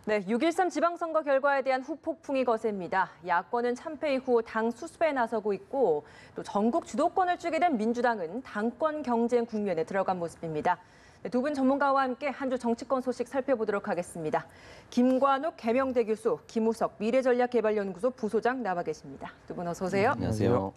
네, 6.13 지방선거 결과에 대한 후폭풍이 거셉니다. 야권은 참패 이후 당 수습에 나서고 있고 또 전국 주도권을 쥐게 된 민주당은 당권 경쟁 국면에 들어간 모습입니다. 네, 두 분 전문가와 함께 한 주 정치권 소식 살펴보도록 하겠습니다. 김관욱 개명대 교수, 김우석 미래전략개발연구소 부소장 나와 계십니다. 두 분 어서 오세요. 안녕하세요.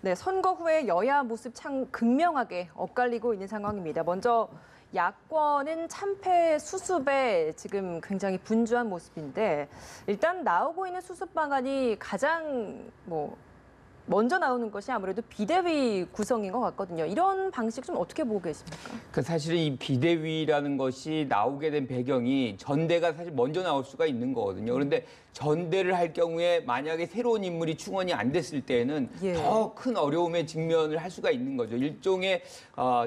네, 선거 후에 여야 모습 참 극명하게 엇갈리고 있는 상황입니다. 먼저 야권은 참패 수습에 지금 굉장히 분주한 모습인데 일단 나오고 있는 수습 방안이 가장 먼저 나오는 것이 아무래도 비대위 구성인 것 같거든요. 이런 방식 좀 어떻게 보고 계십니까? 사실은 이 비대위라는 것이 나오게 된 배경이 전대가 사실 먼저 나올 수가 있는 거거든요. 그런데 전대를 할 경우에 만약에 새로운 인물이 충원이 안 됐을 때에는 더 큰 어려움에 직면을 할 수가 있는 거죠. 일종의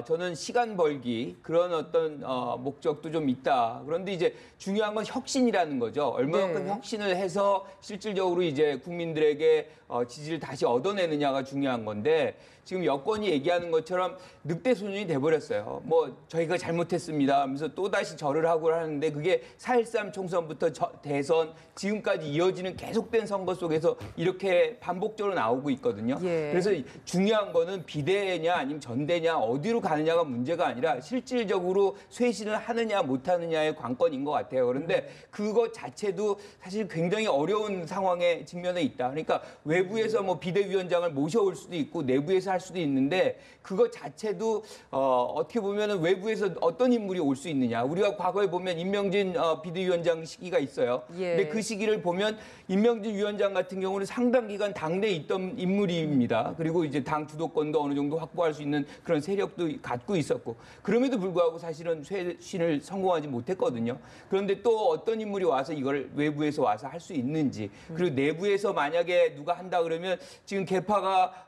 저는 시간 벌기 그런 어떤 목적도 좀 있다. 그런데 이제 중요한 건 혁신이라는 거죠. 얼마만큼 혁신을 해서 실질적으로 이제 국민들에게 지지를 다시 얻어내느냐가 중요한 건데 지금 여권이 얘기하는 것처럼 늑대소년이 돼버렸어요. 저희가 잘못했습니다 하면서 또다시 절을 하고 하는데 그게 4.13 총선부터 대선 지금까지 이어지는 계속된 선거 속에서 이렇게 반복적으로 나오고 있거든요. 그래서 중요한 거는 비대냐 아니면 전대냐 어디로 가느냐가 문제가 아니라 실질적으로 쇄신을 하느냐 못하느냐의 관건인 것 같아요. 그런데 그것 자체도 사실 굉장히 어려운 상황에 직면해 있다. 그러니까 외부에서 비대위원장을 모셔올 수도 있고 내부에서 할 수도 있는데 그것 자체도 어떻게 보면은 외부에서 어떤 인물이 올 수 있느냐. 우리가 과거에 보면 임명진 비대위원장 시기가 있어요. 근데 그 시기를 보면 임명진 위원장 같은 경우는 상당 기간 당내에 있던 인물입니다. 그리고 이제 당 주도권도 어느 정도 확보할 수 있는 그런 세력도 갖고 있었고 그럼에도 불구하고 사실은 쇄신을 성공하지 못했거든요. 그런데 또 어떤 인물이 와서 이걸 외부에서 와서 할 수 있는지 그리고 내부에서 만약에 누가 한다 그러면 지금 개파가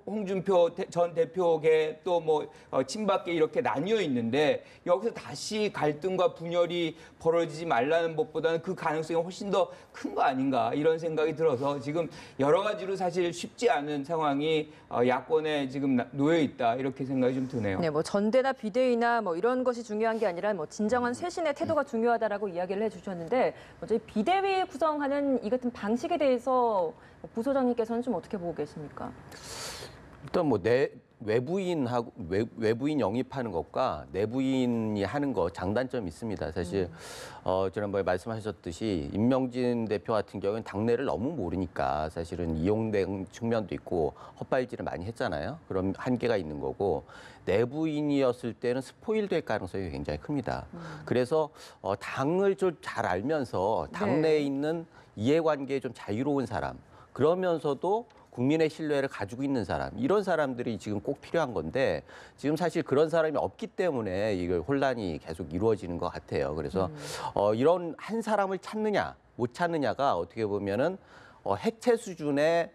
홍준표 전 대표계 또 친박계 이렇게 나뉘어 있는데 여기서 다시 갈등과 분열이 벌어지지 말라는 것보다는 그 가능성이 훨씬 더 큰 거 아닌가 이런 생각이 들어서 지금 여러 가지로 사실 쉽지 않은 상황이 야권에 지금 놓여 있다 이렇게 생각이 좀 드네요. 네, 전대나 비대위나 이런 것이 중요한 게 아니라 진정한 쇄신의 태도가 중요하다라고 이야기를 해주셨는데 먼저 이 비대위 구성하는 이 같은 방식에 대해서 부소장님께서는 좀 어떻게 보고 계십니까? 일단 외부인 영입하는 것과 내부인이 하는 거 장단점이 있습니다. 사실 지난번에 말씀하셨듯이 임명진 대표 같은 경우는 당내를 너무 모르니까 사실은 이용된 측면도 있고 헛발질을 많이 했잖아요. 그런 한계가 있는 거고 내부인이었을 때는 스포일될 가능성이 굉장히 큽니다. 그래서 당을 좀 잘 알면서 당내에 있는 이해관계에 좀 자유로운 사람 그러면서도 국민의 신뢰를 가지고 있는 사람, 이런 사람들이 지금 꼭 필요한 건데 지금 사실 그런 사람이 없기 때문에 이걸 혼란이 계속 이루어지는 것 같아요. 그래서 이런 한 사람을 찾느냐, 못 찾느냐가 어떻게 보면은 해체 수준의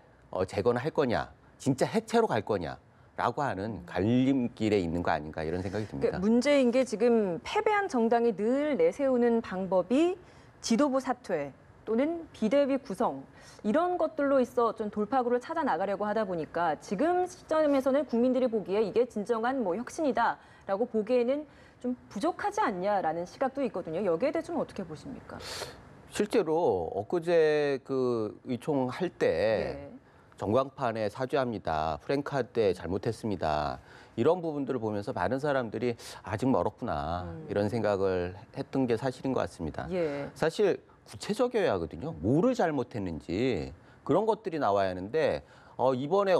재건을 할 거냐, 진짜 해체로 갈 거냐라고 하는 갈림길에 있는 거 아닌가 이런 생각이 듭니다. 문제인 게 지금 패배한 정당이 늘 내세우는 방법이 지도부 사퇴 또는 비대위 구성 이런 것들로 있어 좀 돌파구를 찾아 나가려고 하다 보니까 지금 시점에서는 국민들이 보기에 이게 진정한 혁신이다라고 보기에는 좀 부족하지 않냐라는 시각도 있거든요. 여기에 대해 좀 어떻게 보십니까? 실제로 엊그제 그 의총 할 때 전광판에 사죄합니다. 프랭카 때 잘못했습니다. 이런 부분들을 보면서 많은 사람들이 아직 멀었구나 이런 생각을 했던 게 사실인 것 같습니다. 사실 구체적이어야 하거든요. 뭐를 잘못했는지 그런 것들이 나와야 하는데 이번에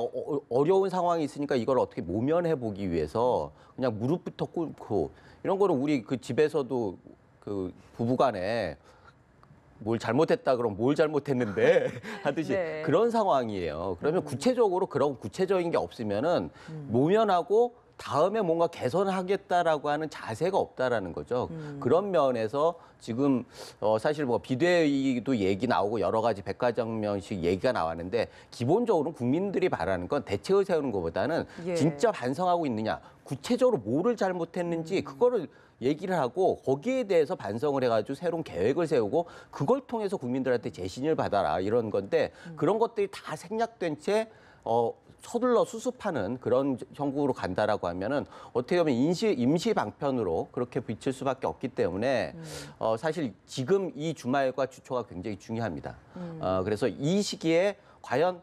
어려운 상황이 있으니까 이걸 어떻게 모면해 보기 위해서 그냥 무릎부터 꿇고 이런 거는 우리 그 집에서도 그 부부간에 뭘 잘못했다 그러면 뭘 잘못했는데 하듯이 그런 상황이에요. 그러면 구체적으로 그런 구체적인 게 없으면은 모면하고 다음에 뭔가 개선하겠다라고 하는 자세가 없다라는 거죠. 그런 면에서 지금 사실 비대위도 얘기 나오고 여러 가지 백과장면식 얘기가 나왔는데 기본적으로 국민들이 바라는 건 대책을 세우는 것보다는 진짜 반성하고 있느냐, 구체적으로 뭐를 잘못했는지 그거를 얘기를 하고 거기에 대해서 반성을 해가지고 새로운 계획을 세우고 그걸 통해서 국민들한테 재신을 받아라 이런 건데 그런 것들이 다 생략된 채 서둘러 수습하는 그런 형국으로 간다라고 하면은 어떻게 보면 임시 방편으로 그렇게 비칠 수밖에 없기 때문에 사실 지금 이 주말과 주초가 굉장히 중요합니다. 그래서 이 시기에 과연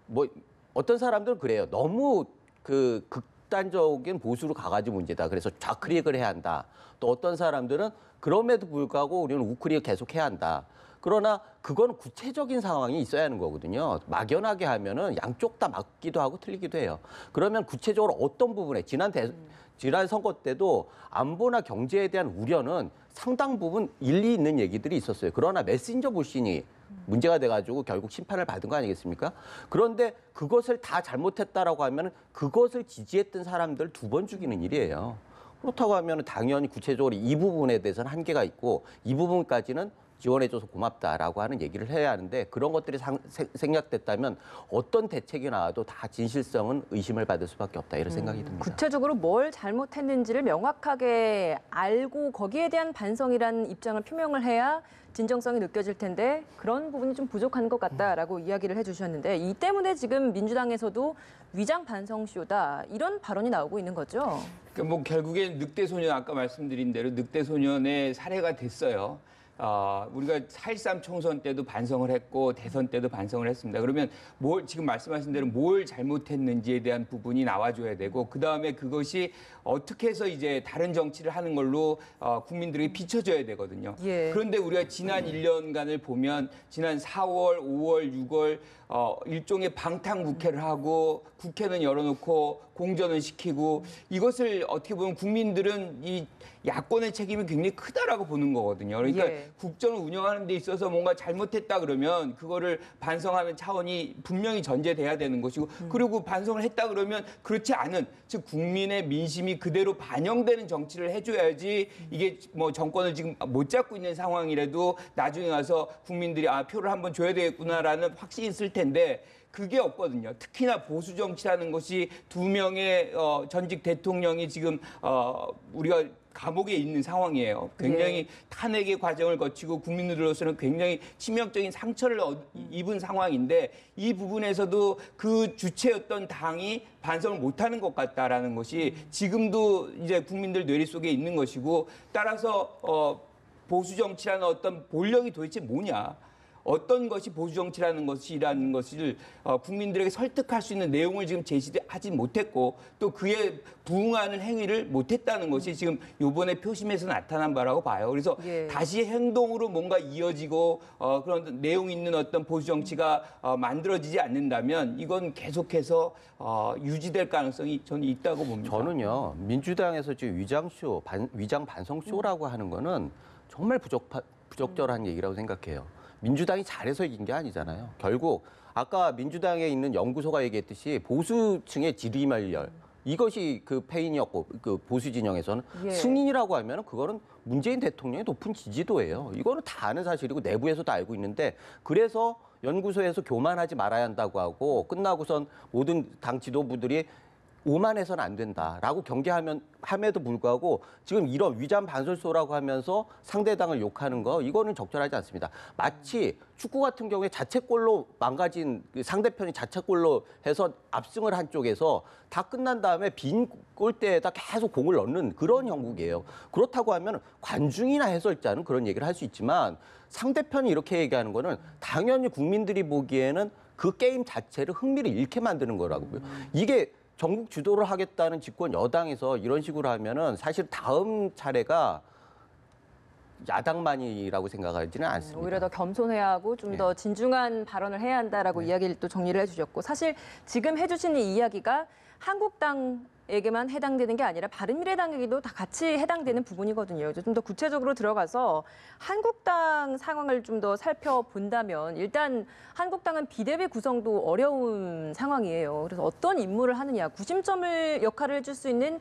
뭐 어떤 사람들은 그래요. 너무 그 극단적인 보수로 가가지고 문제다. 그래서 좌클릭을 해야 한다. 또 어떤 사람들은 그럼에도 불구하고 우리는 우클릭을 계속 해야 한다. 그러나 그건 구체적인 상황이 있어야 하는 거거든요. 막연하게 하면은 양쪽 다 맞기도 하고 틀리기도 해요. 그러면 구체적으로 어떤 부분에 지난 선거 때도 안보나 경제에 대한 우려는 상당 부분 일리 있는 얘기들이 있었어요. 그러나 메신저 불신이 문제가 돼가지고 결국 심판을 받은 거 아니겠습니까? 그런데 그것을 다 잘못했다라고 하면 그것을 지지했던 사람들 두 번 죽이는 일이에요. 그렇다고 하면 당연히 구체적으로 이 부분에 대해서는 한계가 있고 이 부분까지는 지원해줘서 고맙다라고 하는 얘기를 해야 하는데 그런 것들이 생략됐다면 어떤 대책이 나와도 다 진실성은 의심을 받을 수밖에 없다 이런 생각이 듭니다. 구체적으로 뭘 잘못했는지를 명확하게 알고 거기에 대한 반성이라는 입장을 표명을 해야 진정성이 느껴질 텐데 그런 부분이 좀 부족한 것 같다라고 이야기를 해주셨는데 이 때문에 지금 민주당에서도 위장 반성쇼다 이런 발언이 나오고 있는 거죠. 그러니까 뭐 결국엔 늑대 소년 아까 말씀드린 대로 늑대 소년의 사례가 됐어요. 우리가 4.13 총선 때도 반성을 했고 대선 때도 반성을 했습니다. 그러면 지금 말씀하신 대로 뭘 잘못했는지에 대한 부분이 나와줘야 되고 그다음에 그것이 어떻게 해서 이제 다른 정치를 하는 걸로 국민들에게 비춰줘야 되거든요. 예. 그런데 우리가 지난 1년간을 보면 지난 4월, 5월, 6월 일종의 방탄국회를 하고 국회는 열어놓고 공전은 시키고 이것을 어떻게 보면 국민들은 이 야권의 책임이 굉장히 크다라고 보는 거거든요. 그러니까 예. 국정을 운영하는 데 있어서 뭔가 잘못했다 그러면 그거를 반성하는 차원이 분명히 전제돼야 되는 것이고 그리고 반성을 했다 그러면 그렇지 않은 즉 국민의 민심이 그대로 반영되는 정치를 해줘야지 이게 뭐 정권을 지금 못 잡고 있는 상황이라도 나중에 와서 국민들이 표를 한번 줘야 되겠구나라는 확신이 있을 텐데 그게 없거든요. 특히나 보수 정치라는 것이 2명의 전직 대통령이 지금 우리가 감옥에 있는 상황이에요. 굉장히 탄핵의 과정을 거치고 국민들로서는 굉장히 치명적인 상처를 입은 상황인데 이 부분에서도 그 주체였던 당이 반성을 못하는 것 같다라는 것이 지금도 이제 국민들 뇌리 속에 있는 것이고 따라서 보수 정치라는 어떤 본령이 도대체 뭐냐? 어떤 것이 보수 정치라는 것을 국민들에게 설득할 수 있는 내용을 지금 제시하지 못했고 또 그에 부응하는 행위를 못했다는 것이 지금 이번에 표심에서 나타난 바라고 봐요. 그래서 다시 행동으로 뭔가 이어지고 그런 내용 있는 어떤 보수 정치가 만들어지지 않는다면 이건 계속해서 유지될 가능성이 저는 있다고 봅니다. 저는요 민주당에서 지금 위장 반성쇼라고 하는 거는 정말 부적절한 얘기라고 생각해요. 민주당이 잘해서 이긴 게 아니잖아요. 결국 아까 민주당에 있는 연구소가 얘기했듯이 보수층의 지리멸렬 이것이 그 패인이었고 그 보수 진영에서는 승인이라고 하면 그거는 문재인 대통령의 높은 지지도예요. 이거는 다 아는 사실이고 내부에서도 알고 있는데 그래서 연구소에서 교만하지 말아야 한다고 하고 끝나고선 모든 당 지도부들이 오만해서는 안 된다라고 경계함에도 불구하고 지금 이런 위장 반설소라고 하면서 상대당을 욕하는 거 이거는 적절하지 않습니다. 마치 축구 같은 경우에 자책골로 망가진 상대편이 자책골로 해서 압승을 한 쪽에서 다 끝난 다음에 빈 골대에다 계속 공을 넣는 그런 형국이에요. 그렇다고 하면 관중이나 해설자는 그런 얘기를 할 수 있지만 상대편이 이렇게 얘기하는 거는 당연히 국민들이 보기에는 그 게임 자체를 흥미를 잃게 만드는 거라고요. 이게 전국 주도를 하겠다는 집권 여당에서 이런 식으로 하면은 사실 다음 차례가 야당만이라고 생각하지는 않습니다. 오히려 더 겸손해야 하고 좀 더 진중한 발언을 해야 한다라고 이야기를 또 정리를 해주셨고 사실 지금 해주신 이 이야기가 한국당에게만 해당되는 게 아니라 바른미래당에게도 다 같이 해당되는 부분이거든요. 좀 더 구체적으로 들어가서 한국당 상황을 좀 더 살펴본다면 일단 한국당은 비대위 구성도 어려운 상황이에요. 그래서 어떤 임무를 하느냐, 구심점을 역할을 해줄 수 있는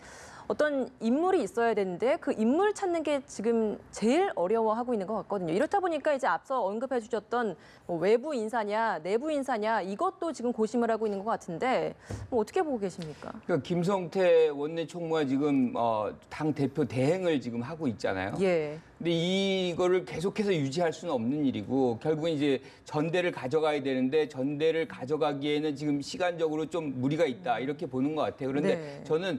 어떤 인물이 있어야 되는데 그 인물 찾는 게 지금 제일 어려워하고 있는 것 같거든요. 이렇다 보니까 이제 앞서 언급해 주셨던 뭐 외부 인사냐, 내부 인사냐 이것도 지금 고심을 하고 있는 것 같은데 뭐 어떻게 보고 계십니까? 그러니까 김성태 원내 총무가 지금 당 대표 대행을 지금 하고 있잖아요. 예. 근데 이거를 계속해서 유지할 수는 없는 일이고 결국은 이제 전대를 가져가야 되는데 전대를 가져가기에는 지금 시간적으로 좀 무리가 있다 이렇게 보는 것 같아요. 그런데 네. 저는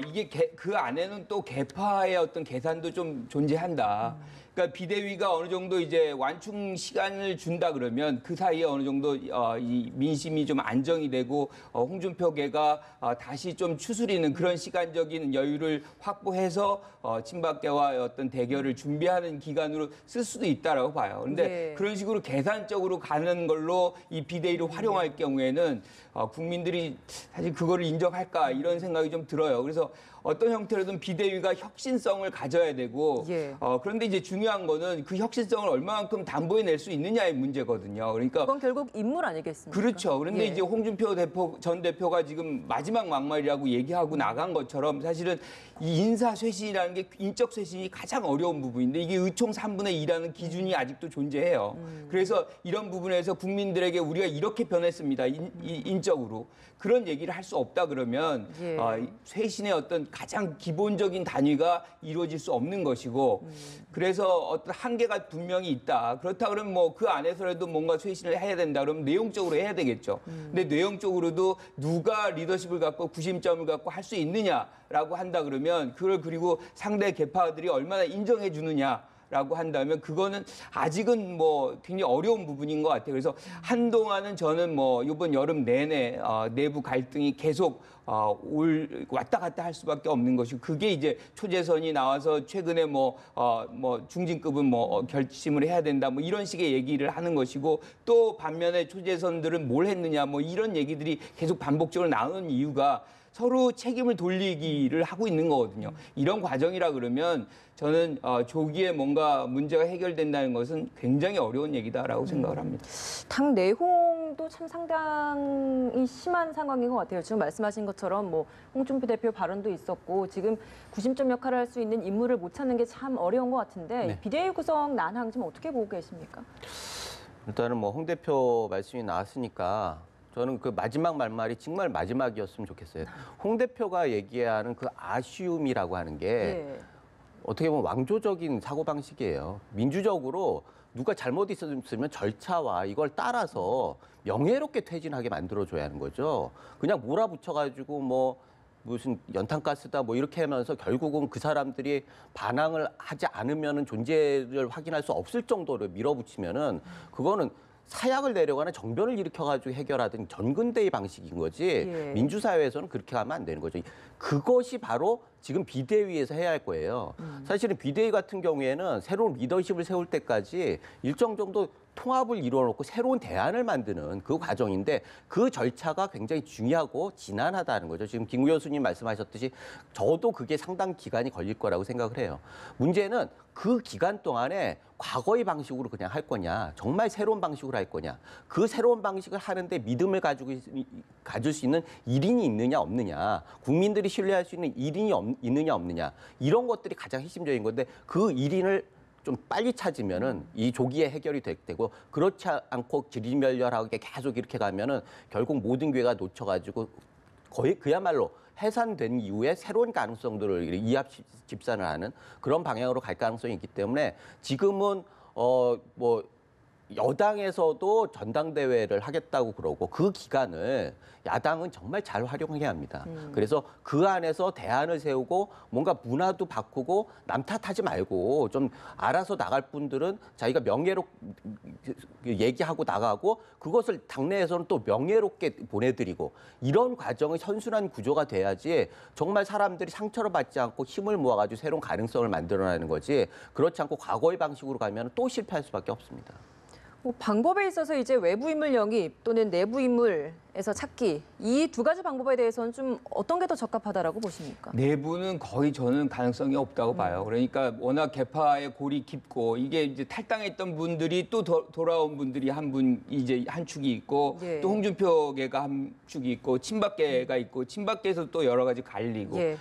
이게 그 안에는 또 개파의 어떤 계산도 좀 존재한다. 그러니까 비대위가 어느 정도 이제 완충 시간을 준다 그러면 그 사이에 어느 정도 이 민심이 좀 안정이 되고 홍준표계가 다시 좀 추스리는 그런 시간적인 여유를 확보해서 친박계와 어떤 대결을 준비하는 기간으로 쓸 수도 있다라고 봐요. 그런데 네. 그런 식으로 계산적으로 가는 걸로 이 비대위를 활용할 경우에는 국민들이 사실 그거를 인정할까 이런 생각이 좀 들어요. 그래서 어떤 형태로든 비대위가 혁신성을 가져야 되고 예. 그런데 이제 중요한 거는 그 혁신성을 얼마만큼 담보해낼 수 있느냐의 문제거든요. 그러니까 그건 결국 인물 아니겠습니까? 그렇죠. 그런데 예. 이제 홍준표 전 대표가 지금 마지막 막말이라고 얘기하고 나간 것처럼 사실은 이 인사 쇄신이라는 게 인적 쇄신이 가장 어려운 부분인데 이게 의총 3분의 2라는 기준이 아직도 존재해요. 그래서 이런 부분에서 국민들에게 우리가 이렇게 변했습니다. 인적으로. 그런 얘기를 할 수 없다 그러면 예. 쇄신의 어떤 가장 기본적인 단위가 이루어질 수 없는 것이고 그래서 어떤 한계가 분명히 있다. 그렇다 그러면 뭐 그 안에서라도 뭔가 쇄신을 해야 된다 그러면 내용적으로 해야 되겠죠. 근데 내용적으로도 누가 리더십을 갖고 구심점을 갖고 할 수 있느냐라고 한다 그러면 그걸 그리고 상대 계파들이 얼마나 인정해 주느냐 라고 한다면 그거는 아직은 뭐 굉장히 어려운 부분인 것 같아요. 그래서 한동안은 저는 뭐 이번 여름 내내 내부 갈등이 계속 왔다 갔다 할 수밖에 없는 것이고 그게 이제 초재선이 나와서 최근에 뭐 중진급은 뭐 결심을 해야 된다 뭐 이런 식의 얘기를 하는 것이고 또 반면에 초재선들은 뭘 했느냐 뭐 이런 얘기들이 계속 반복적으로 나오는 이유가 서로 책임을 돌리기를 하고 있는 거거든요. 이런 과정이라 그러면 저는 조기에 뭔가 문제가 해결된다는 것은 굉장히 어려운 얘기다라고 생각을 합니다. 당 내홍도 참 상당히 심한 상황인 것 같아요. 지금 말씀하신 것처럼 뭐 홍준표 대표 발언도 있었고 지금 구심점 역할을 할 수 있는 인물을 못 찾는 게 참 어려운 것 같은데 네. 비대위 구성 난항 좀 어떻게 보고 계십니까? 일단은 뭐 홍 대표 말씀이 나왔으니까 저는 그 마지막 말말이 정말 마지막이었으면 좋겠어요. 홍 대표가 얘기하는 그 아쉬움이라고 하는 게 예. 어떻게 보면 왕조적인 사고방식이에요. 민주적으로 누가 잘못 있었으면 절차와 이걸 따라서 명예롭게 퇴진하게 만들어줘야 하는 거죠. 그냥 몰아붙여가지고 뭐 무슨 연탄가스다 뭐 이렇게 하면서 결국은 그 사람들이 반항을 하지 않으면은 존재를 확인할 수 없을 정도로 밀어붙이면은 그거는 사약을 내려가는 정변을 일으켜가지고 해결하던 전근대의 방식인 거지 예. 민주사회에서는 그렇게 하면 안 되는 거죠. 그것이 바로 지금 비대위에서 해야 할 거예요. 사실은 비대위 같은 경우에는 새로운 리더십을 세울 때까지 일정 정도 통합을 이루어놓고 새로운 대안을 만드는 그 과정인데 그 절차가 굉장히 중요하고 지난하다는 거죠. 지금 김 교수님 말씀하셨듯이 저도 그게 상당 기간이 걸릴 거라고 생각을 해요. 문제는 그 기간 동안에 과거의 방식으로 그냥 할 거냐, 정말 새로운 방식으로 할 거냐, 그 새로운 방식을 하는데 믿음을 가질 수 있는 일인이 있느냐 없느냐, 국민들이 신뢰할 수 있는 일인이 있느냐 없느냐, 이런 것들이 가장 핵심적인 건데 그 일인을 좀 빨리 찾으면은 이 조기에 해결이 되고 그렇지 않고 지리멸렬하게 계속 이렇게 가면은 결국 모든 기회가 놓쳐가지고 거의 그야말로 해산된 이후에 새로운 가능성들을 이합 집산을 하는 그런 방향으로 갈 가능성이 있기 때문에 지금은 뭐 여당에서도 전당대회를 하겠다고 그러고 그 기간을 야당은 정말 잘 활용해야 합니다. 그래서 그 안에서 대안을 세우고 뭔가 문화도 바꾸고 남 탓하지 말고 좀 알아서 나갈 분들은 자기가 명예롭게 얘기하고 나가고 그것을 당내에서는 또 명예롭게 보내드리고 이런 과정의 선순환 구조가 돼야지 정말 사람들이 상처를 받지 않고 힘을 모아가지고 새로운 가능성을 만들어내는 거지 그렇지 않고 과거의 방식으로 가면 또 실패할 수밖에 없습니다. 뭐 방법에 있어서 이제 외부 인물 영입 또는 내부 인물에서 찾기 이 두 가지 방법에 대해서는 좀 어떤 게 더 적합하다라고 보십니까? 내부는 거의 저는 가능성이 없다고 봐요. 그러니까 워낙 개파의 골이 깊고 이게 이제 탈당했던 분들이 또 돌아온 분들이 이제 한 축이 있고 예. 또 홍준표계가 한 축이 있고 친박계가 있고 친박계에서 또 여러 가지 갈리고 예.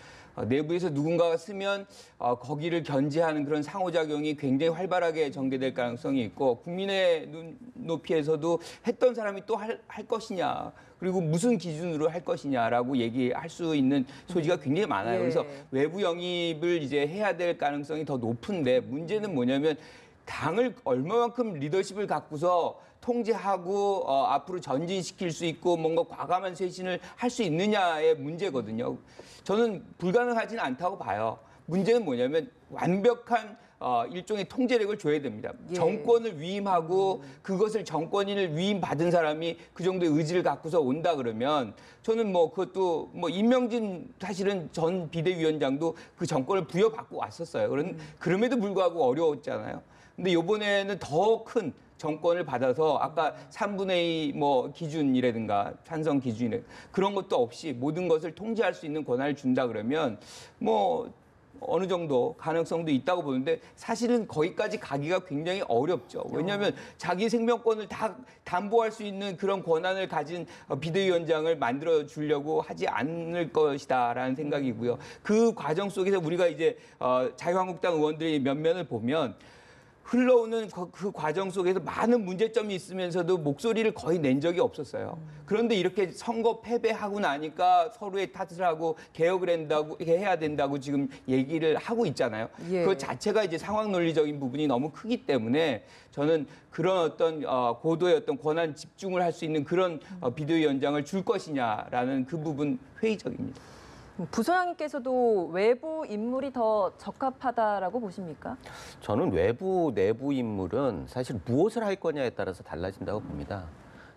내부에서 누군가가 쓰면 거기를 견제하는 그런 상호작용이 굉장히 활발하게 전개될 가능성이 있고 국민의 눈높이에서도 했던 사람이 또 할 것이냐 그리고 무슨 기준으로 할 것이냐라고 얘기할 수 있는 소지가 굉장히 많아요. 그래서 외부 영입을 이제 해야 될 가능성이 더 높은데 문제는 뭐냐면 당을 얼마만큼 리더십을 갖고서 통제하고 앞으로 전진시킬 수 있고 뭔가 과감한 쇄신을 할 수 있느냐의 문제거든요. 저는 불가능하지는 않다고 봐요. 문제는 뭐냐면 완벽한 일종의 통제력을 줘야 됩니다. 정권을 위임하고 그것을 정권인을 위임받은 사람이 그 정도의 의지를 갖고서 온다 그러면 저는 뭐 그것도 뭐 임명진 사실은 전 비대위원장도 그 정권을 부여받고 왔었어요. 그럼에도 불구하고 어려웠잖아요. 근데 이번에는 더 큰 정권을 받아서 아까 3분의 2 뭐 기준이라든가 찬성 기준이라든가 그런 것도 없이 모든 것을 통제할 수 있는 권한을 준다 그러면 뭐 어느 정도 가능성도 있다고 보는데 사실은 거기까지 가기가 굉장히 어렵죠. 왜냐하면 자기 생명권을 다 담보할 수 있는 그런 권한을 가진 비대위원장을 만들어 주려고 하지 않을 것이다라는 생각이고요. 그 과정 속에서 우리가 이제 자유한국당 의원들의 면면을 보면 흘러오는 그 과정 속에서 많은 문제점이 있으면서도 목소리를 거의 낸 적이 없었어요. 그런데 이렇게 선거 패배하고 나니까 서로의 탓을 하고 개혁을 한다고 해야 된다고 지금 얘기를 하고 있잖아요. 그 자체가 이제 상황 논리적인 부분이 너무 크기 때문에 저는 그런 어떤 고도의 어떤 권한 집중을 할 수 있는 그런 비대위원장을 줄 것이냐라는 그 부분 회의적입니다. 부소장님께서도 외부 인물이 더 적합하다라고 보십니까? 저는 외부, 내부 인물은 사실 무엇을 할 거냐에 따라서 달라진다고 봅니다.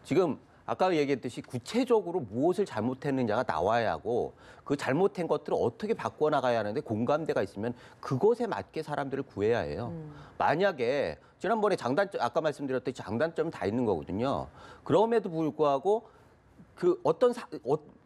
지금 아까 얘기했듯이 구체적으로 무엇을 잘못했느냐가 나와야 하고 그 잘못한 것들을 어떻게 바꿔나가야 하는데 공감대가 있으면 그것에 맞게 사람들을 구해야 해요. 만약에 지난번에 장단점, 아까 말씀드렸듯이 장단점은 다 있는 거거든요. 그럼에도 불구하고 그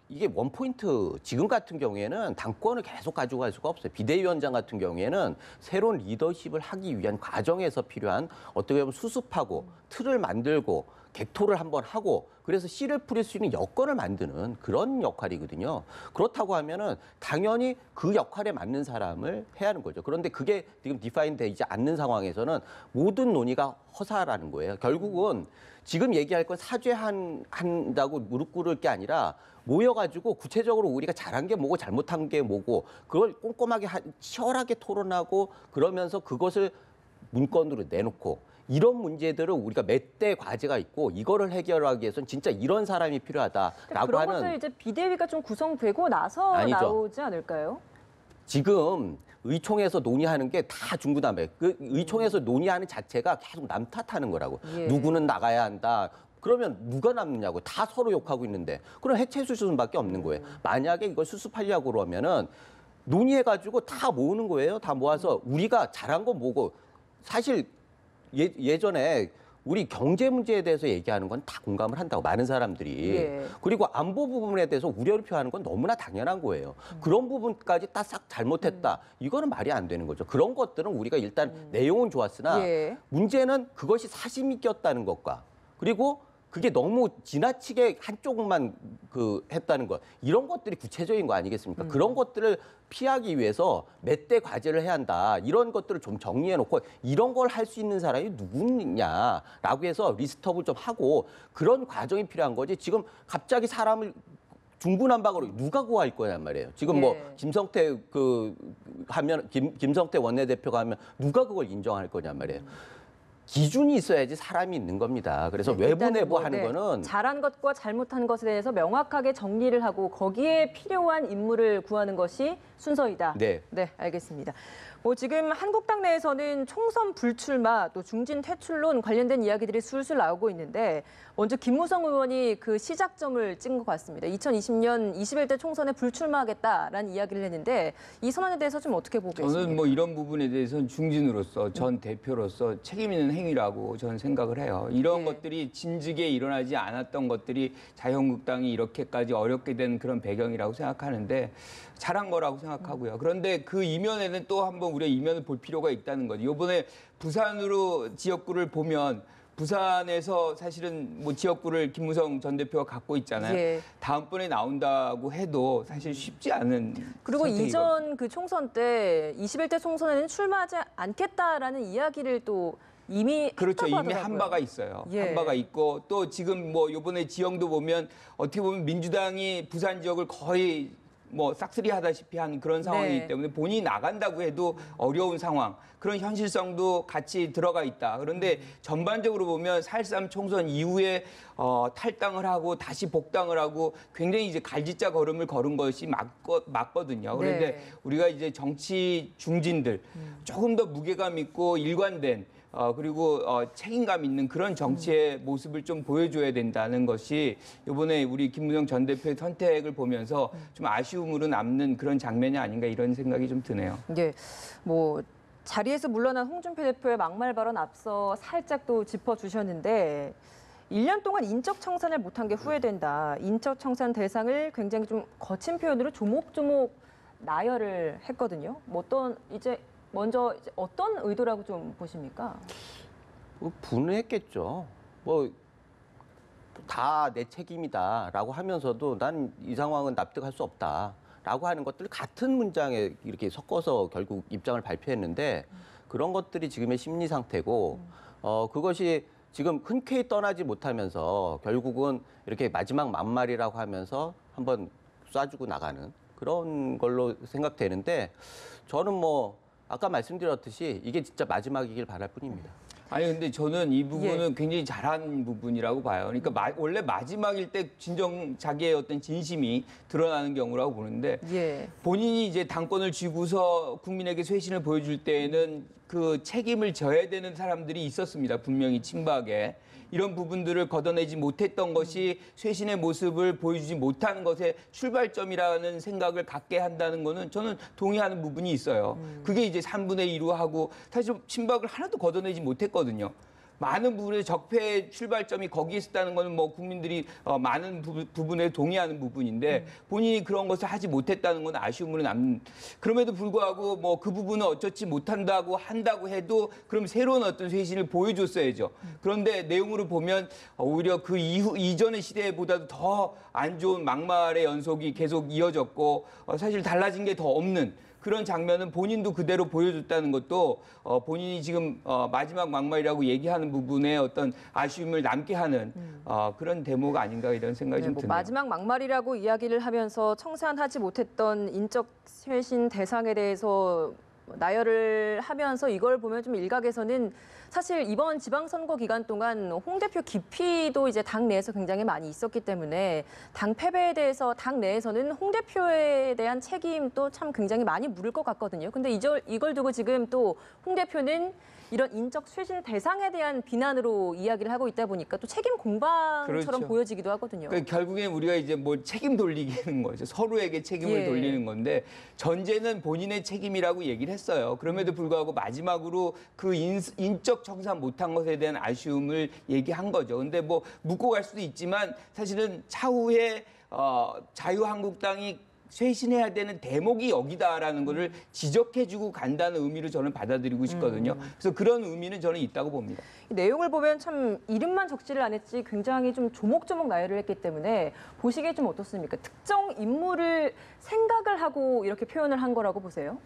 이게 원포인트, 지금 같은 경우에는 당권을 계속 가지고 갈 수가 없어요. 비대위원장 같은 경우에는 새로운 리더십을 하기 위한 과정에서 필요한 어떻게 보면 수습하고 틀을 만들고 객토를 한번 하고 그래서 씨를 뿌릴 수 있는 여건을 만드는 그런 역할이거든요. 그렇다고 하면은 당연히 그 역할에 맞는 사람을 해야 하는 거죠. 그런데 그게 지금 디파인 되지 않는 상황에서는 모든 논의가 허사라는 거예요. 결국은 지금 얘기할 건 사죄한다고 무릎 꿇을 게 아니라 모여가지고 구체적으로 우리가 잘한 게 뭐고 잘못한 게 뭐고 그걸 꼼꼼하게 치열하게 토론하고 그러면서 그것을 문건으로 내놓고 이런 문제들을 우리가 몇 대 과제가 있고 이거를 해결하기 위해서는 진짜 이런 사람이 필요하다라고 그런 하는. 것들 이제 비대위가 좀 구성되고 나서 아니죠. 나오지 않을까요? 지금 의총에서 논의하는 게 다 중구난방. 그 의총에서 논의하는 자체가 계속 남 탓하는 거라고. 누구는 나가야 한다. 그러면 누가 남느냐고. 다 서로 욕하고 있는데. 그럼 해체 수순밖에 없는 거예요. 만약에 이걸 수습하려고 그러면은 논의해가지고 다 모으는 거예요. 다 모아서 우리가 잘한 건 뭐고. 사실 예전에 우리 경제 문제에 대해서 얘기하는 건 다 공감을 한다고 많은 사람들이. 그리고 안보 부분에 대해서 우려를 표하는 건 너무나 당연한 거예요. 그런 부분까지 딱 싹 잘못했다. 이거는 말이 안 되는 거죠. 그런 것들은 우리가 일단 내용은 좋았으나 문제는 그것이 사심이 꼈다는 것과 그리고 그게 너무 지나치게 한쪽만 했다는 것. 이런 것들이 구체적인 거 아니겠습니까? 그런 것들을 피하기 위해서 몇 대 과제를 해야 한다. 이런 것들을 좀 정리해놓고 이런 걸 할 수 있는 사람이 누구냐라고 해서 리스트업을 좀 하고 그런 과정이 필요한 거지. 지금 갑자기 사람을 중구난방으로 누가 구할 거냔 말이에요. 지금 뭐 김성태 김성태 원내대표가 하면 누가 그걸 인정할 거냔 말이에요. 기준이 있어야지 사람이 있는 겁니다. 그래서 외부 내부 하는 거는 잘한 것과 잘못한 것에 대해서 명확하게 정리를 하고 거기에 필요한 인물을 구하는 것이 순서이다. 네, 알겠습니다. 지금 한국당 내에서는 총선 불출마 또 중진 퇴출론 관련된 이야기들이 술술 나오고 있는데 먼저 김무성 의원이 그 시작점을 찍은 것 같습니다. 2020년 21대 총선에 불출마하겠다라는 이야기를 했는데 이 선언에 대해서 좀 어떻게 보고 계십니까? 저는 뭐 이런 부분에 대해서는 중진으로서 전 대표로서 책임 있는 행위라고 저는 생각을 해요. 이런 것들이 진즉에 일어나지 않았던 것들이 자유한국당이 이렇게까지 어렵게 된 그런 배경이라고 생각하는데 잘한 거라고 생각하고요. 그런데 그 이면에는 또 한번 우리가 이면을 볼 필요가 있다는 거죠. 이번에 부산으로 지역구를 보면 부산에서 사실은 뭐 지역구를 김무성 전 대표가 갖고 있잖아요. 예. 다음번에 나온다고 해도 사실 쉽지 않은 그리고 선택이거든요. 이전 그 총선 때 21대 총선에는 출마하지 않겠다라는 이야기를 또 이미 그렇죠. 했다고 이미 한 하더라고요. 바가 있어요. 예. 한 바가 있고 또 지금 뭐 이번에 지형도 보면 어떻게 보면 민주당이 부산 지역을 거의 뭐 싹쓸이 하다시피 한 그런 상황이기 네. 때문에 본인이 나간다고 해도 어려운 상황, 그런 현실성도 같이 들어가 있다. 그런데 전반적으로 보면 4.13 총선 이후에 탈당을 하고 다시 복당을 하고 굉장히 이제 갈짓자 걸음을 걸은 것이 맞거든요. 그런데 네. 우리가 이제 정치 중진들 조금 더 무게감 있고 일관된 그리고 책임감 있는 그런 정치의 모습을 좀 보여줘야 된다는 것이 이번에 우리 김무성 전 대표의 선택을 보면서 좀 아쉬움으로 남는 그런 장면이 아닌가 이런 생각이 좀 드네요. 예, 뭐 자리에서 물러난 홍준표 대표의 막말 발언 앞서 살짝 또 짚어주셨는데 1년 동안 인적 청산을 못한 게 후회된다. 인적 청산 대상을 굉장히 좀 거친 표현으로 조목조목 나열을 했거든요. 뭐 먼저 어떤 의도라고 좀 보십니까? 분해했겠죠. 뭐 다 내 책임이다라고 하면서도 난 이 상황은 납득할 수 없다라고 하는 것들 같은 문장에 이렇게 섞어서 결국 입장을 발표했는데 그런 것들이 지금의 심리 상태고 그것이 지금 흔쾌히 떠나지 못하면서 결국은 이렇게 마지막 만말이라고 하면서 한번 쏴주고 나가는 그런 걸로 생각되는데 저는 뭐 아까 말씀드렸듯이 이게 진짜 마지막이길 바랄 뿐입니다. 아니 근데 저는 이 부분은 굉장히 잘한 부분이라고 봐요. 그러니까 원래 마지막일 때 진정 자기의 어떤 진심이 드러나는 경우라고 보는데 예. 본인이 이제 당권을 쥐고서 국민에게 쇄신을 보여줄 때에는 그 책임을 져야 되는 사람들이 있었습니다. 분명히 친박에. 이런 부분들을 걷어내지 못했던 것이 쇄신의 모습을 보여주지 못하는 것의 출발점이라는 생각을 갖게 한다는 거는 저는 동의하는 부분이 있어요. 그게 이제 3분의 2로 하고 사실 친박을 하나도 걷어내지 못했거든요. 많은 부분의 적폐의 출발점이 거기에 있었다는 것은 뭐 국민들이 많은 부분에 동의하는 부분인데 본인이 그런 것을 하지 못했다는 건 아쉬움으로 남는. 그럼에도 불구하고 뭐 그 부분은 어쩌지 못한다고 한다고 해도 그럼 새로운 어떤 쇄신을 보여줬어야죠. 그런데 내용으로 보면 오히려 그 이전의 시대보다도 더 안 좋은 막말의 연속이 계속 이어졌고 사실 달라진 게 더 없는 그런 장면은 본인도 그대로 보여줬다는 것도 본인이 지금 마지막 막말이라고 얘기하는 부분에 어떤 아쉬움을 남게 하는 그런 대목 아닌가 이런 생각이 좀 드네요. 마지막 막말이라고 이야기를 하면서 청산하지 못했던 인적 쇄신 대상에 대해서 나열을 하면서 이걸 보면 좀 일각에서는 사실 이번 지방선거 기간 동안 홍 대표 기피도 이제 당 내에서 굉장히 많이 있었기 때문에 당 패배에 대해서 당 내에서는 홍 대표에 대한 책임도 참 굉장히 많이 물을 것 같거든요. 근데 이걸 두고 지금 또 홍 대표는 이런 인적 쇄신 대상에 대한 비난으로 이야기를 하고 있다 보니까 또 책임 공방처럼 그렇죠. 보여지기도 하거든요. 그러니까 결국엔 우리가 이제 뭐 책임 돌리기는 거죠. 서로에게 책임을 돌리는 건데 전제는 본인의 책임이라고 얘기를 했어요. 그럼에도 불구하고 마지막으로 그 인적 청산 못한 것에 대한 아쉬움을 얘기한 거죠. 근데 뭐 묻고 갈 수도 있지만 사실은 차후에 자유한국당이 쇄신해야 되는 대목이 여기다라는 거를 지적해주고 간다는 의미로 저는 받아들이고 싶거든요. 그래서 그런 의미는 저는 있다고 봅니다. 이 내용을 보면 참 이름만 적지를 안 했지 굉장히 좀 조목조목 나열을 했기 때문에 보시기에 좀 어떻습니까? 특정 인물을 생각을 하고 이렇게 표현을 한 거라고 보세요?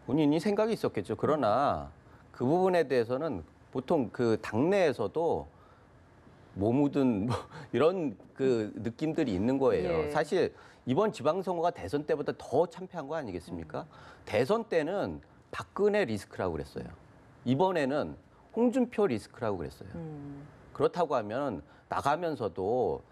본인이 생각이 있었겠죠. 그러나 그 부분에 대해서는 보통 그 당내에서도 뭐 묻은 뭐 이런 그 느낌들이 있는 거예요. 예. 사실 이번 지방선거가 대선 때보다 더 참패한 거 아니겠습니까? 대선 때는 박근혜 리스크라고 그랬어요. 이번에는 홍준표 리스크라고 그랬어요. 그렇다고 하면 나가면서도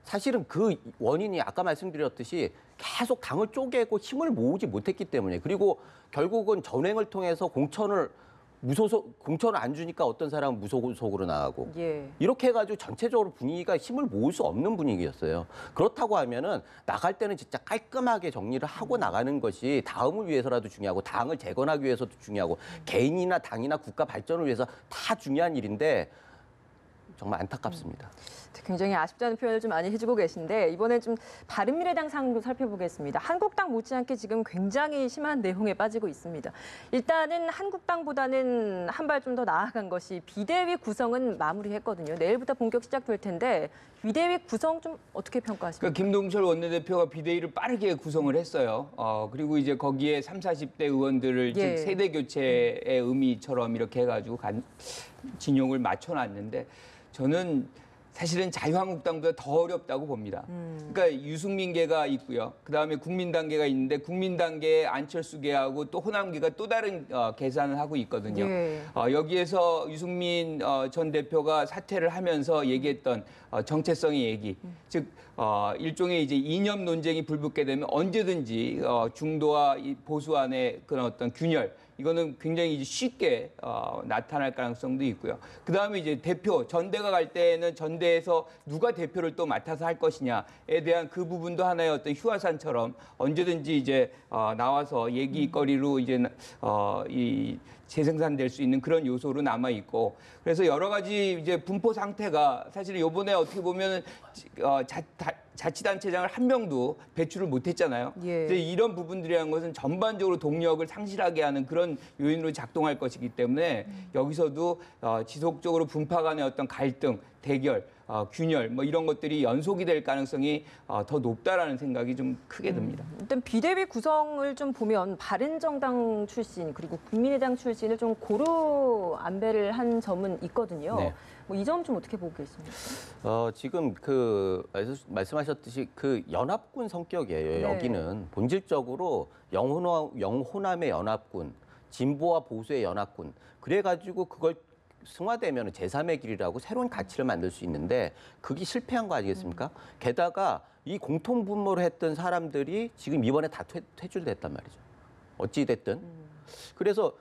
사실은 그 원인이 아까 말씀드렸듯이 계속 당을 쪼개고 힘을 모으지 못했기 때문에 그리고 결국은 전횡을 통해서 공천을 안 주니까 어떤 사람은 무소속으로 나가고 이렇게 해가지고 전체적으로 분위기가 힘을 모을 수 없는 분위기였어요. 그렇다고 하면은 나갈 때는 진짜 깔끔하게 정리를 하고 나가는 것이 다음을 위해서라도 중요하고 당을 재건하기 위해서도 중요하고 개인이나 당이나 국가 발전을 위해서 다 중요한 일인데 정말 안타깝습니다. 굉장히 아쉽다는 표현을 좀 많이 해주고 계신데 이번엔 좀 바른미래당 상황도 살펴보겠습니다. 한국당 못지않게 지금 굉장히 심한 내용에 빠지고 있습니다. 일단은 한국당보다는 한 발 좀 더 나아간 것이 비대위 구성은 마무리했거든요. 내일부터 본격 시작될 텐데 비대위 구성 좀 어떻게 평가하십니까? 그러니까 김동철 원내대표가 비대위를 빠르게 구성을 했어요. 그리고 이제 거기에 30, 40대 의원들을 예. 즉 세대 교체의 의미처럼 이렇게 해가지고 진용을 맞춰놨는데 저는 사실은 자유한국당보다 더 어렵다고 봅니다. 그러니까 유승민계가 있고요. 그다음에 국민당계가 있는데 국민당계에 안철수계하고 또 호남계가 또 다른 계산을 하고 있거든요. 예. 여기에서 유승민 전 대표가 사퇴를 하면서 얘기했던 정체성의 얘기, 즉 일종의 이제 이념 논쟁이 불붙게 되면 언제든지 중도와 이 보수 안의 그런 어떤 균열 이거는 굉장히 이제 쉽게 나타날 가능성도 있고요. 그 다음에 이제 대표 전대가 갈 때는 전대에서 누가 대표를 또 맡아서 할 것이냐에 대한 그 부분도 하나의 어떤 휴화산처럼 언제든지 이제 나와서 얘기거리로 이제 이 재생산될 수 있는 그런 요소로 남아 있고 그래서 여러 가지 이제 분포 상태가 사실 이번에 어떻게 보면은 자치단체장을 한 명도 배출을 못했잖아요. 예. 근데 이런 부분들이라는 것은 전반적으로 동력을 상실하게 하는 그런 요인으로 작동할 것이기 때문에 여기서도 지속적으로 분파 간의 어떤 갈등, 대결, 균열 뭐 이런 것들이 연속이 될 가능성이 더 높다라는 생각이 좀 크게 듭니다. 일단 비대위 구성을 좀 보면 바른정당 출신 그리고 국민의당 출신을 좀 고루 안배를 한 점은 있거든요. 네. 뭐 이 점 좀 어떻게 보고 계십니까? 지금 말씀하셨듯이 그 연합군 성격이에요. 네. 여기는 본질적으로 영호남의 연합군, 진보와 보수의 연합군. 그래가지고 그걸 승화되면 제3의 길이라고 새로운 가치를 만들 수 있는데 그게 실패한 거 아니겠습니까? 게다가 이 공통분모를 했던 사람들이 지금 이번에 다 퇴출됐단 말이죠. 어찌 됐든. 그래서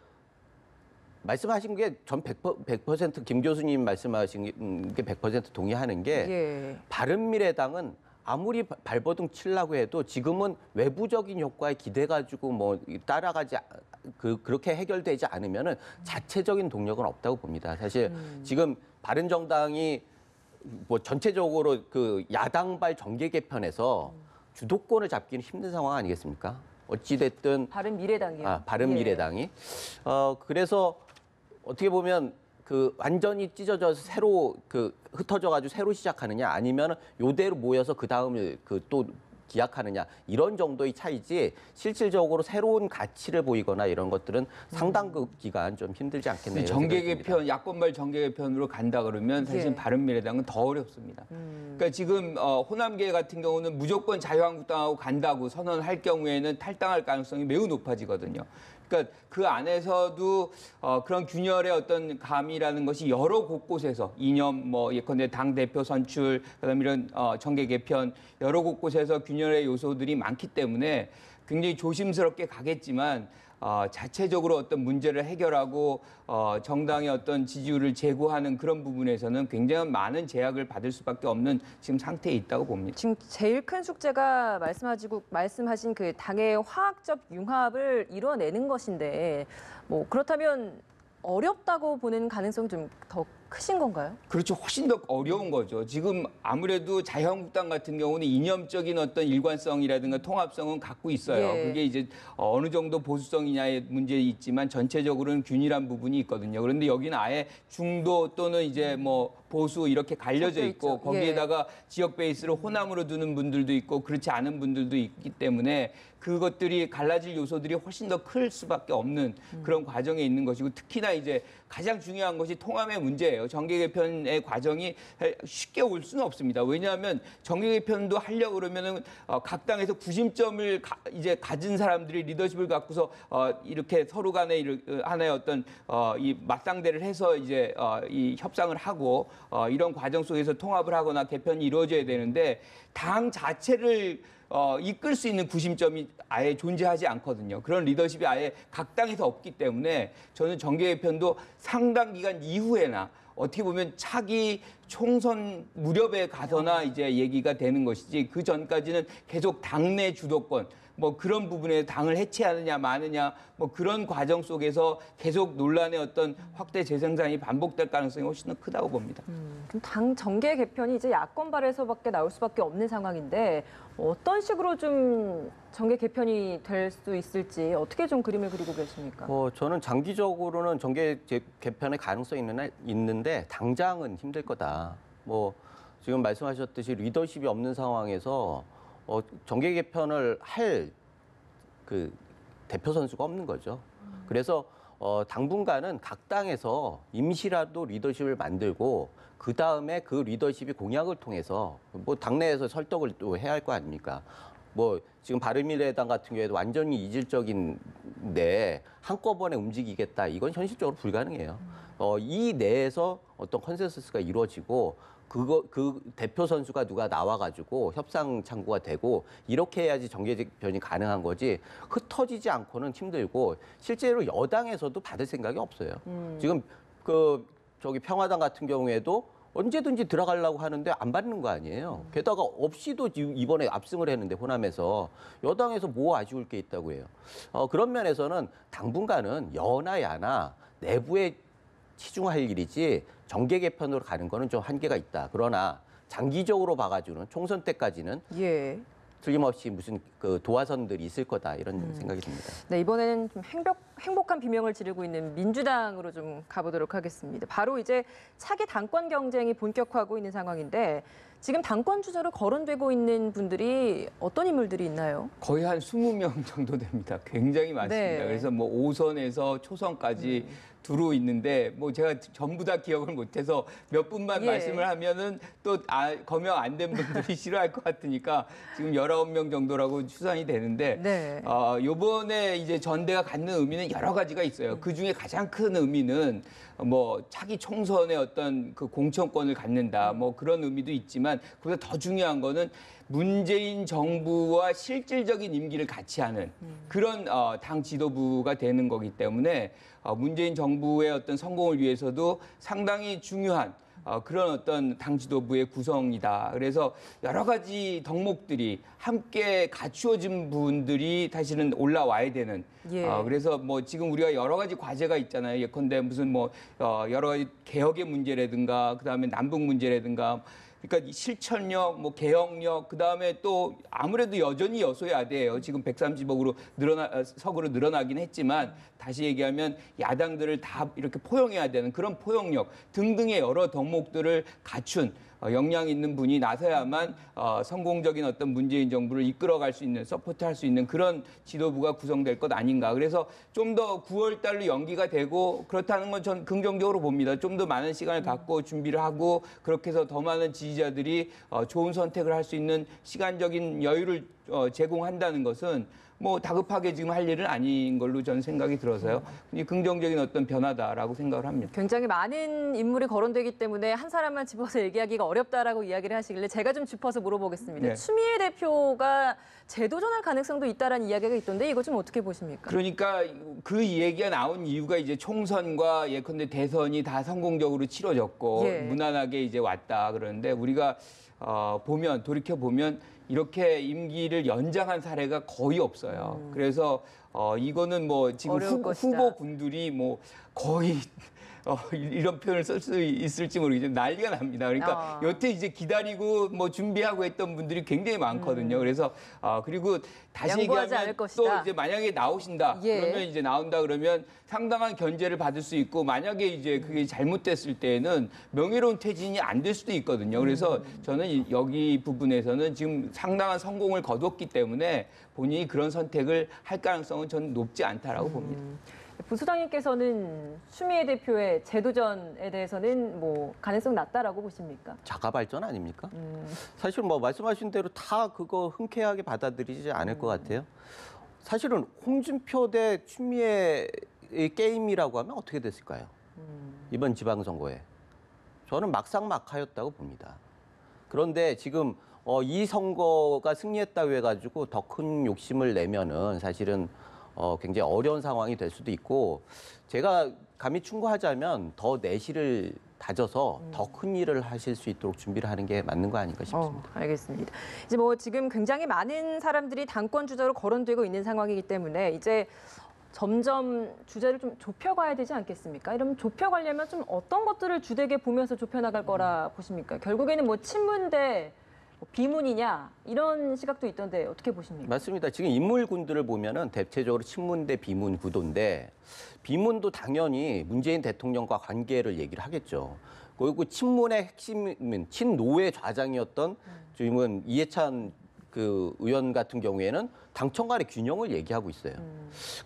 말씀하신 게 전 100% 김 교수님 말씀하신 게 100% 동의하는 게 예. 바른미래당은 아무리 발버둥 치려고 해도 지금은 외부적인 효과에 기대 가지고 뭐 따라가지 그렇게 해결되지 않으면은 자체적인 동력은 없다고 봅니다. 사실 지금 바른정당이 뭐 전체적으로 그 야당발 정계 개편에서 주도권을 잡기는 힘든 상황 아니겠습니까? 어찌 됐든 바른미래당이요. 바른미래당이 그래서 어떻게 보면 그 완전히 찢어져서 새로 그 흩어져가지고 새로 시작하느냐 아니면 요대로 모여서 그 다음을 그 또 기약하느냐 이런 정도의 차이지 실질적으로 새로운 가치를 보이거나 이런 것들은 상당 기간 좀 힘들지 않겠네요. 정계 개편, 야권발 정계 개편으로 간다 그러면 사실 예. 바른미래당은 더 어렵습니다. 그러니까 지금 호남계 같은 경우는 무조건 자유한국당하고 간다고 선언할 경우에는 탈당할 가능성이 매우 높아지거든요. 그러니까 그 안에서도 그런 균열의 어떤 감이라는 것이 여러 곳곳에서 이념, 뭐 예컨대 당 대표 선출, 그다음에 이런 정계 개편 여러 곳곳에서 균열의 요소들이 많기 때문에 굉장히 조심스럽게 가겠지만 자체적으로 어떤 문제를 해결하고 정당의 어떤 지지율을 제고하는 그런 부분에서는 굉장히 많은 제약을 받을 수밖에 없는 지금 상태에 있다고 봅니다. 지금 제일 큰 숙제가 말씀하신 그 당의 화학적 융합을 이뤄내는 것인데 뭐 그렇다면 어렵다고 보는 가능성이 좀 더 크신 건가요? 그렇죠. 훨씬 더 어려운 거죠. 지금 아무래도 자유한국당 같은 경우는 이념적인 어떤 일관성이라든가 통합성은 갖고 있어요. 예. 그게 이제 어느 정도 보수성이냐의 문제 있지만 전체적으로는 균일한 부분이 있거든요. 그런데 여기는 아예 중도 또는 이제 뭐 보수 이렇게 갈려져 있고 있죠. 거기에다가 지역 베이스를 호남으로 두는 분들도 있고 그렇지 않은 분들도 있기 때문에 그것들이 갈라질 요소들이 훨씬 더 클 수밖에 없는 그런 과정에 있는 것이고 특히나 이제 가장 중요한 것이 통합의 문제예요. 정계 개편의 과정이 쉽게 올 수는 없습니다. 왜냐하면 정계 개편도 하려고 그러면은 각 당에서 구심점을 이제 가진 사람들이 리더십을 갖고서 이렇게 서로 간에 하나의 어떤 이 맞상대를 해서 이제 이 협상을 하고 이런 과정 속에서 통합을 하거나 개편이 이루어져야 되는데 당 자체를 이끌 수 있는 구심점이 아예 존재하지 않거든요. 그런 리더십이 아예 각 당에서 없기 때문에 저는 정계 개편도 상당 기간 이후에나 어떻게 보면 차기 총선 무렵에 가서나 이제 얘기가 되는 것이지 그 전까지는 계속 당내 주도권 뭐 그런 부분에 당을 해체하느냐 마느냐 뭐 그런 과정 속에서 계속 논란의 어떤 확대 재생산이 반복될 가능성이 훨씬 더 크다고 봅니다. 그럼 당 정계 개편이 이제 야권발에서밖에 나올 수밖에 없는 상황인데 어떤 식으로 좀 정계 개편이 될 수 있을지 어떻게 좀 그림을 그리고 계십니까? 저는 장기적으로는 개편의 가능성이 있는데 당장은 힘들 거다. 뭐 지금 말씀하셨듯이 리더십이 없는 상황에서 정계 개편을 할 그 대표 선수가 없는 거죠. 그래서 당분간은 각 당에서 임시라도 리더십을 만들고 그 다음에 그 리더십이 공약을 통해서 뭐 당내에서 설득을 또 해야 할 거 아닙니까? 뭐 지금 바른미래당 같은 경우에도 완전히 이질적인데 한꺼번에 움직이겠다 이건 현실적으로 불가능해요. 이 내에서 어떤 컨센서스가 이루어지고 그 대표 선수가 누가 나와가지고 협상 창구가 되고 이렇게 해야지 정계 개편이 가능한 거지 흩어지지 않고는 힘들고 실제로 여당에서도 받을 생각이 없어요. 지금 평화당 같은 경우에도 언제든지 들어가려고 하는데 안 받는 거 아니에요. 게다가 없이도 이번에 압승을 했는데 호남에서 여당에서 뭐 아쉬울 게 있다고 해요. 그런 면에서는 당분간은 여나 야나 내부에 치중할 일이지 정계 개편으로 가는 거는 좀 한계가 있다. 그러나 장기적으로 봐가지고는 총선 때까지는 틀림없이 무슨 그 도화선들이 있을 거다 이런 생각이 듭니다. 네, 이번에는 좀 행복한 비명을 지르고 있는 민주당으로 좀 가보도록 하겠습니다. 바로 이제 차기 당권 경쟁이 본격화하고 있는 상황인데 지금 당권 주자로 거론되고 있는 분들이 어떤 인물들이 있나요? 거의 한 20명 정도 됩니다. 굉장히 많습니다. 네. 그래서 뭐 5선에서 초선까지 두루 있는데 뭐 제가 전부 다 기억을 못해서 몇 분만 말씀을 하면은 또 거명 안 된 분들이 싫어할 것 같으니까 지금 19명 정도라고 추산이 되는데 요번에 이제 전대가 갖는 의미는 여러 가지가 있어요. 그 중에 가장 큰 의미는 뭐 차기 총선의 어떤 그 공천권을 갖는다 뭐 그런 의미도 있지만 그보다 더 중요한 거는 문재인 정부와 실질적인 임기를 같이 하는 그런 당 지도부가 되는 거기 때문에 문재인 정부의 어떤 성공을 위해서도 상당히 중요한 그런 어떤 당 지도부의 구성이다. 그래서 여러 가지 덕목들이 함께 갖추어진 분들이 사실은 올라와야 되는. 그래서 뭐 지금 우리가 여러 가지 과제가 있잖아요. 예컨대 무슨 뭐 여러 가지 개혁의 문제라든가 그다음에 남북 문제라든가 그러니까 실천력, 뭐 개혁력, 그다음에 또 아무래도 여전히 여소야대예요. 지금 130억으로 석으로 늘어나긴 했지만 다시 얘기하면 야당들을 다 이렇게 포용해야 되는 그런 포용력 등등의 여러 덕목들을 갖춘 역량 있는 분이 나서야만 성공적인 어떤 문재인 정부를 이끌어갈 수 있는 서포트할 수 있는 그런 지도부가 구성될 것 아닌가. 그래서 좀 더 9월 달로 연기가 되고 그렇다는 건 전 긍정적으로 봅니다. 좀 더 많은 시간을 갖고 준비를 하고 그렇게 해서 더 많은 지지자들이 좋은 선택을 할 수 있는 시간적인 여유를 제공한다는 것은 뭐 다급하게 지금 할 일은 아닌 걸로 저는 생각이 들어서요. 긍정적인 어떤 변화다라고 생각을 합니다. 굉장히 많은 인물이 거론되기 때문에 한 사람만 짚어서 얘기하기가 어렵다라고 이야기를 하시길래 제가 좀 짚어서 물어보겠습니다. 네. 추미애 대표가 재도전할 가능성도 있다라는 이야기가 있던데 이거 좀 어떻게 보십니까? 그러니까 그 얘기가 나온 이유가 이제 총선과 예컨대 대선이 다 성공적으로 치러졌고 무난하게 이제 왔다 그러는데 우리가 돌이켜 보면 이렇게 임기를 연장한 사례가 거의 없어요. 그래서 이거는 뭐 지금 후보군들이 뭐 거의 이런 표현을 쓸 수 있을지 모르겠지만 난리가 납니다. 그러니까 여태 이제 기다리고 뭐 준비하고 했던 분들이 굉장히 많거든요. 그래서 그리고 다시 얘기하면 또 이제 만약에 나오신다 그러면 이제 나온다 그러면 상당한 견제를 받을 수 있고 만약에 이제 그게 잘못됐을 때에는 명예로운 퇴진이 안 될 수도 있거든요. 그래서 저는 여기 부분에서는 지금 상당한 성공을 거뒀기 때문에 본인이 그런 선택을 할 가능성은 저는 높지 않다라고 봅니다. 보수당님께서는 추미애 대표의 재도전에 대해서는 뭐 가능성 낮다라고 보십니까? 자가 발전 아닙니까? 사실 뭐 말씀하신 대로 다 그거 흔쾌하게 받아들이지 않을 것 같아요. 사실은 홍준표 대 추미애의 게임이라고 하면 어떻게 됐을까요? 이번 지방선거에. 저는 막상막하였다고 봅니다. 그런데 지금 이 선거가 승리했다고 해가지고 더 큰 욕심을 내면은 사실은 굉장히 어려운 상황이 될 수도 있고 제가 감히 충고하자면 더 내실을 다져서 더 큰 일을 하실 수 있도록 준비를 하는 게 맞는 거 아닌가 싶습니다. 알겠습니다. 이제 뭐 지금 굉장히 많은 사람들이 당권 주자로 거론되고 있는 상황이기 때문에 이제 점점 주제를 좀 좁혀가야 되지 않겠습니까? 이러면 좁혀가려면 좀 어떤 것들을 주되게 보면서 좁혀나갈 거라 보십니까? 결국에는 뭐 친문 대 비문이냐 이런 시각도 있던데 어떻게 보십니까? 맞습니다. 지금 인물군들을 보면은 대체적으로 친문 대 비문 구도인데 비문도 당연히 문재인 대통령과 관계를 얘기를 하겠죠. 그리고 친문의 핵심은 친노의 좌장이었던 지금은 이해찬 그 의원 같은 경우에는 당청 간의 균형을 얘기하고 있어요.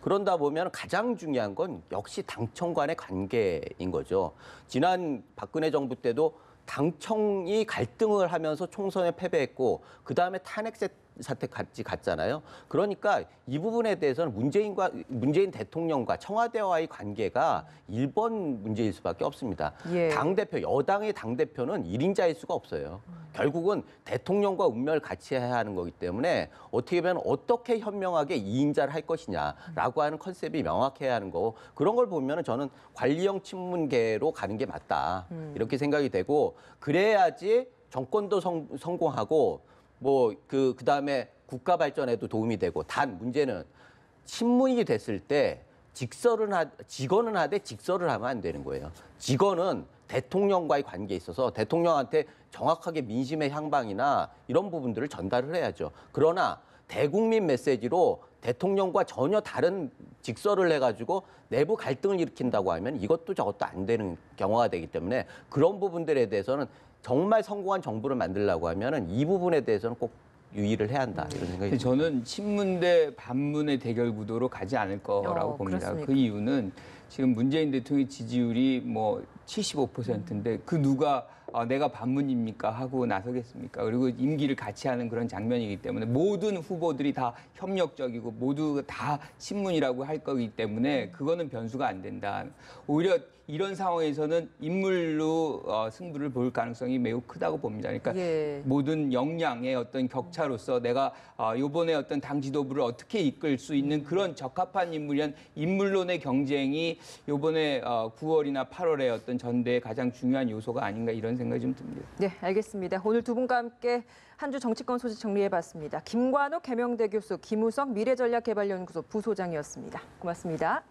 그런다 보면 가장 중요한 건 역시 당청 간의 관계인 거죠. 지난 박근혜 정부 때도 당청이 갈등을 하면서 총선에 패배했고 그다음에 탄핵 사태까지 갔잖아요. 그러니까 이 부분에 대해서는 문재인 대통령과 청와대와의 관계가 1번 문제일 수밖에 없습니다. 예. 당대표, 여당의 당대표는 1인자일 수가 없어요. 결국은 대통령과 운명을 같이 해야 하는 거기 때문에 어떻게 보면 어떻게 현명하게 2인자를 할 것이냐라고 하는 컨셉이 명확해야 하는 거고 그런 걸 보면 저는 관리형 친문계로 가는 게 맞다. 이렇게 생각이 되고 그래야지 정권도 성공하고 뭐 그다음에 국가 발전에도 도움이 되고 단 문제는 친문이 됐을 때 직언은 하되 직설을 하면 안 되는 거예요. 직언은 대통령과의 관계에 있어서 대통령한테 정확하게 민심의 향방이나 이런 부분들을 전달을 해야죠. 그러나 대국민 메시지로 대통령과 전혀 다른 직설을 해가지고 내부 갈등을 일으킨다고 하면 이것도 저것도 안 되는 경우가 되기 때문에 그런 부분들에 대해서는 정말 성공한 정부를 만들려고 하면은 이 부분에 대해서는 꼭 유의를 해야 한다 이런 생각이 듭니다. 저는 친문 대 반문의 대결 구도로 가지 않을 거라고 봅니다. 그렇습니까? 그 이유는 지금 문재인 대통령의 지지율이 뭐 75%인데 그 누가 내가 반문입니까 하고 나서겠습니까? 그리고 임기를 같이 하는 그런 장면이기 때문에 모든 후보들이 다 협력적이고 모두 다 친문이라고 할 거기 때문에 그거는 변수가 안 된다. 오히려 이런 상황에서는 인물로 승부를 볼 가능성이 매우 크다고 봅니다. 그러니까 예. 모든 역량의 어떤 격차로서 내가 이번에 어떤 당 지도부를 어떻게 이끌 수 있는 그런 적합한 인물이란 인물론의 경쟁이 이번에 9월이나 8월의 어떤 전대의 가장 중요한 요소가 아닌가 이런 생각이 좀 듭니다. 네, 알겠습니다. 오늘 두 분과 함께 한 주 정치권 소식 정리해봤습니다. 김관욱 개명대 교수, 김우석 미래전략개발연구소 부소장이었습니다. 고맙습니다.